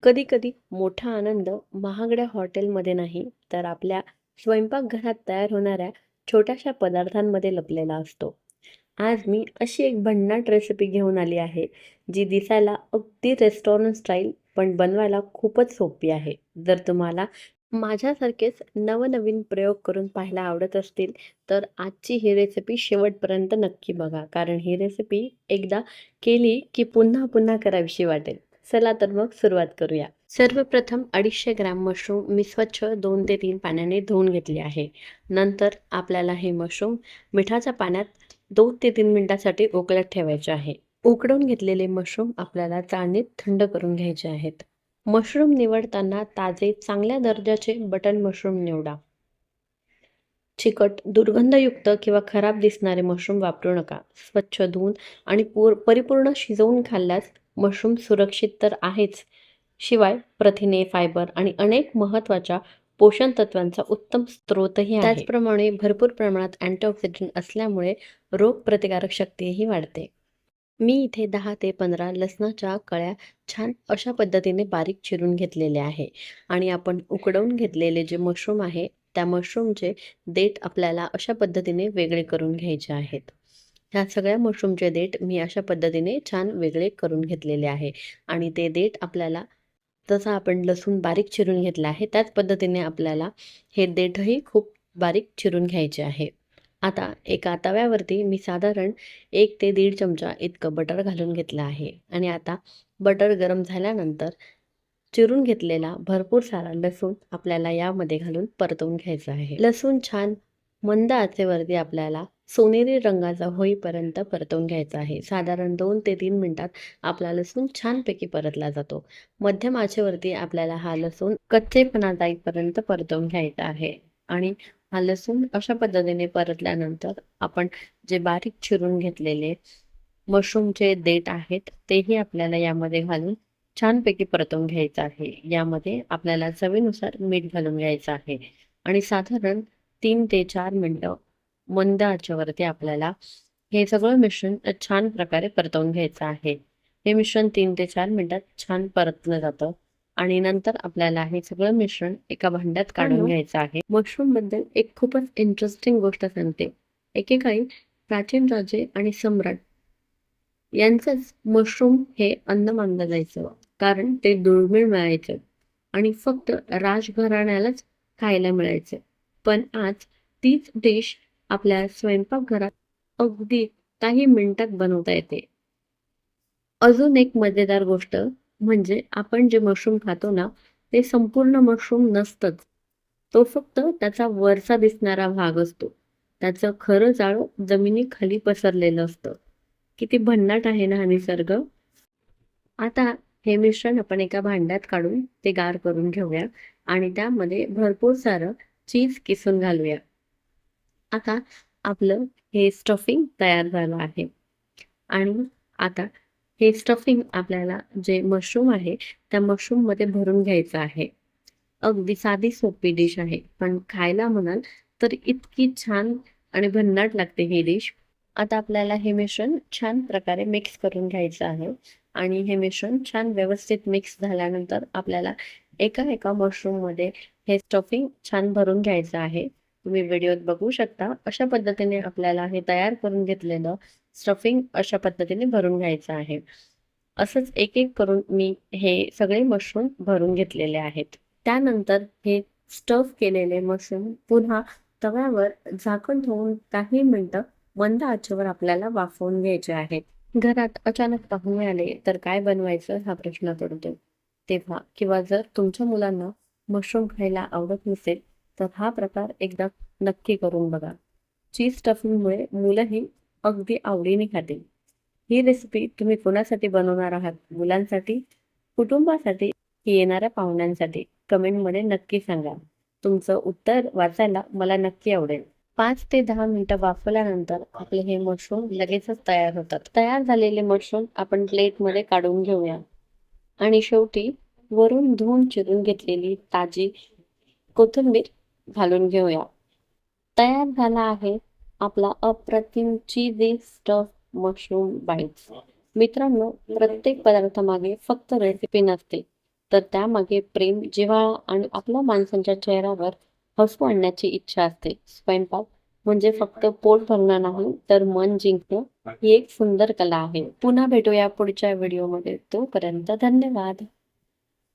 कधी कधी मोठा आनंद महागड्या हॉटेलमध्ये नाही तर आपल्या स्वयंपाकघरात तयार होणाऱ्या छोट्याशा पदार्थांमध्ये लपलेला असतो. आज मी अशी एक भन्नाट रेसिपी घेऊन आली आहे, जी दिसायला अगदी रेस्टॉरंट स्टाईल पण बनवायला खूपच सोपी आहे. जर तुम्हाला माझ्यासारखेच नवनवीन प्रयोग करून पाहायला आवडत असतील तर आजची ही रेसिपी शेवटपर्यंत नक्की बघा, कारण ही रेसिपी एकदा केली की पुन्हा पुन्हा करावीशी वाटेल. चला तर मग सुरुवात करूया. सर्वप्रथम 250 ग्रॅम मशरूम मी स्वच्छ 2 ते 3 पाण्याने धुवून घेतले आहे. नंतर आपल्याला हे मशरूम मिठाच्या पाण्यात 2 ते 3 मिनिटासाठी उकळत ठेवायचे आहे. उकडून घेतलेले मशरूम आपल्याला चाळणीत थंड करून घ्यायचे आहेत. मशरूम निवडताना ताजे चांगल्या दर्जाचे बटन मशरूम निवडा. चिकट, दुर्गंधयुक्त किंवा खराब दिसणारे मशरूम वापरू नका. स्वच्छ धुवून आणि परिपूर्ण शिजवून खाल्ल्यास मशरूम सुरक्षित तर आहेच, शिवाय प्रथिने, फायबर आणि अनेक महत्त्वाच्या पोषण तत्वांचा उत्तम स्रोतही आहे. त्याचप्रमाणे भरपूर प्रमाणात अँटीऑक्सिडंट असल्यामुळे रोगप्रतिकारक शक्तीही वाढते. मी इथे 10 ते 15 लसणाच्या कळ्या छान अशा पद्धतीने बारीक चिरून घेतलेले आहे. आणि आपण उकडवून घेतलेले जे मशरूम आहे, त्या मशरूमचे देठ आपल्याला अशा पद्धतीने वेगळे करून घ्यायचे आहेत. ह्या सगळ्या मशरूमचे देठ मी अशा पद्धतीने छान वेगळे करून घेतलेले आहे. आणि ते देठ आपल्याला, जसं आपण लसूण बारीक चिरून घेतला आहे त्याच पद्धतीने आपल्याला हे देठही खूप बारीक चिरून घ्यायचे आहे. आता एका तव्यावरती मी साधारण 1 ते 1.5 चमचा इतकं बटर घालून घेतलं आहे. आणि आता बटर गरम झाल्यानंतर चिरून घेतलेला भरपूर सारा लसूण आपल्याला यामध्ये घालून परतवून घ्यायचा आहे. लसूण छान मंद आचेवरती आपल्याला सोनेरी रंगाचा होईपर्यंत परतवून घ्यायचा आहे. साधारण 2 ते 3 मिनिटात आपला लसूण छानपैकी परतला जातो. मध्यम आचेवरती आपल्याला हा लसूण कच्चेपणा जाईपर्यंत परतवून घ्यायचा आहे. आणि हा लसूण अशा पद्धतीने परतल्यानंतर आपण जे बारीक चिरून घेतलेले मशरूमचे देठ आहेत तेही आपल्याला यामध्ये घालून छानपैकी परतवून घ्यायचं आहे. यामध्ये आपल्याला चवीनुसार मीठ घालून घ्यायचं आहे. आणि साधारण 3 ते 4 मिनिटं मंद आचेवरती आपल्याला हे सगळं मिश्रण छान प्रकारे परतवून घ्यायचं आहे. हे मिश्रण 3 ते 4 मिनिटात छान परतलं जातं. आणि नंतर आपल्याला हे सगळं मिश्रण एका भांड्यात काढून घ्यायचं आहे. मशरूम बद्दल एक खूपच इंटरेस्टिंग गोष्ट सांगते. एकेकाळी प्राचीन राजे आणि सम्राट यांचंच मशरूम हे अन्न मानलं जायचं, कारण ते दुर्मिळ मिळायचं आणि फक्त राजघराण्यालाच खायला मिळायचं. पण आज तीच डिश आपल्या स्वयंपाकघरात अगदी काही मिनिटात बनवता येते. अजून एक मजेदार गोष्ट म्हणजे आपण जे मशरूम खातो ना, ते संपूर्ण मशरूम नसतंच. तो फक्त त्याचा वरचा दिसणारा भाग असतो. त्याचं खरं जाळं जमिनीखाली पसरलेलं असतं. किती भन्नाट आहे ना हा निसर्ग. आता हे मिश्रण आपण एका भांड्यात काढून ते गार करून घेऊया. आणि त्यामध्ये भरपूर सारं चीज किसून घालूया. आता आपलं हे स्टफिंग तयार झालं आहे. आणि आता हे स्टफिंग आपल्याला जे मशरूम आहे त्या मशरूममध्ये भरून घ्यायचं आहे. अगदी साधी सोपी डिश आहे, पण खायला म्हणाल तर इतकी छान आणि भन्नाट लागते ही डिश. आता आपल्याला हे मिश्रण छान प्रकारे मिक्स करून घ्यायचं आहे. आणि हे मिश्रण छान व्यवस्थित मिक्स झाल्यानंतर आपल्याला एका एका मशरूममध्ये हे स्टफिंग छान भरून घ्यायचं आहे. तुम्ही व्हिडिओत बघू शकता, अशा पद्धतीने आपल्याला हे तयार करून घेतलेलं स्टफिंग अशा पद्धतीने भरून घ्यायचं आहे. असंच एक एक करून मी हे सगळे मशरूम भरून घेतलेले आहेत. त्यानंतर हे स्टफ केलेले मशरूम पुन्हा तव्यावर झाकण ठेवून काही मिनिटं मंद आचेवर आपल्याला वाफवून घ्यायचे आहेत. घरात अचानक पाहुणे आले तर काय बनवायचं हा प्रश्न पडतो तेव्हा, किंवा जर तुमच्या मुलांना मशरूम खायला आवडत नसेल तर हा प्रकार एकदा नक्की करून बघा. चीज स्टफिंगमुळे मुलंही अगदी आवडीने खातील. ही रेसिपी तुम्ही कोणासाठी बनवणार आहात? मुलांसाठी, कुटुंबासाठी की येणाऱ्या पाहुण्यांसाठी? कमेंटमध्ये नक्की सांगा. तुमचं उत्तर वाचायला मला नक्की आवडेल. 5 ते 10 मिनिटं वाफवल्यानंतर आपले हे मशरूम लगेचच तयार होतात. तयार झालेले मशरूम आपण प्लेटमध्ये काढून घेऊया. आणि शेवटी वरून धुवून चिरून घेतलेली ताजी कोथिंबीर घालून घेऊया. तयार झाला आहे आपला अप्रतिम चीजी स्टफ मशरूम बाईट्स. मित्रांनो, प्रत्येक पदार्थामागे फक्त रेसिपी नसते, तर त्यामागे प्रेम, जिव्हाळा आणि आपल्या माणसांच्या चेहऱ्यावर हसू आणण्याची इच्छा असते. स्वयंपाक म्हणजे फक्त पोट भरणं नाही, तर मन जिंकणं ही एक सुंदर कला आहे. पुन्हा भेटूया पुढच्या व्हिडिओमध्ये. तोपर्यंत धन्यवाद.